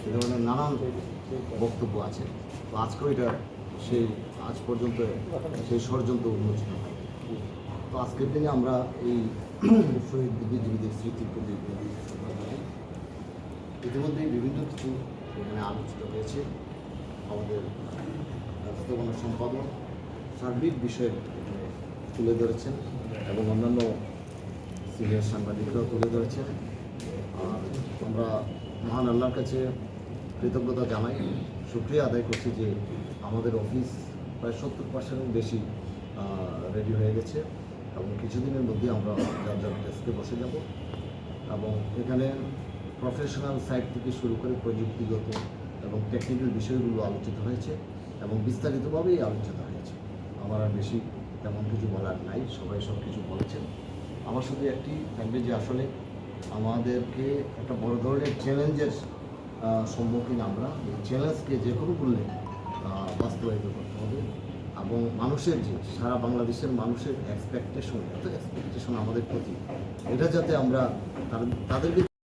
এ ধরনের নানান বক্তব্য আছে। তো আজকেও এটা সেই আজ পর্যন্ত সেই ষড়যন্ত্র উন্মোচিত হয়। তো আজকের দিনে আমরা এই শহীদ বুদ্ধিজীবীদের স্মৃতির প্রতি শ্রদ্ধা জানাই। ইতিমধ্যেই বিভিন্ন কিছু এখানে আলোচিত হয়েছে। আমাদের ব্যবস্থাপনা সম্পাদক সার্বিক বিষয়ে তুলে ধরেছেন এবং অন্যান্য সিনিয়র সাংবাদিকরাও তুলে ধরেছেন। আর আমরা মহান আল্লাহর কাছে কৃতজ্ঞতা জানাই, শুকরিয়া আদায় করছি যে আমাদের অফিস প্রায় 70% বেশি রেডি হয়ে গেছে এবং কিছুদিনের মধ্যে আমরা যার যার ডেস্কে বসে যাব এবং এখানে প্রফেশনাল সাইড থেকে শুরু করে প্রযুক্তিগত এবং টেকনিক্যাল বিষয়গুলো আলোচিত হয়েছে এবং বিস্তারিতভাবেই আলোচনা হয়েছে। আমার আর বেশি তেমন কিছু বলার নাই, সবাই সব কিছু বলেছেন। আমার শুধু একটি থাকবে যে আসলে আমাদেরকে একটা বড় ধরনের চ্যালেঞ্জের সম্মুখীন আমরা। এই চ্যালেঞ্জকে যে কোনো মূল্যে বাস্তবায়িত করতে হবে এবং মানুষের যে সারা বাংলাদেশের মানুষের এত এক্সপেকটেশন আমাদের প্রতি, এটা যাতে আমরা তাদেরকে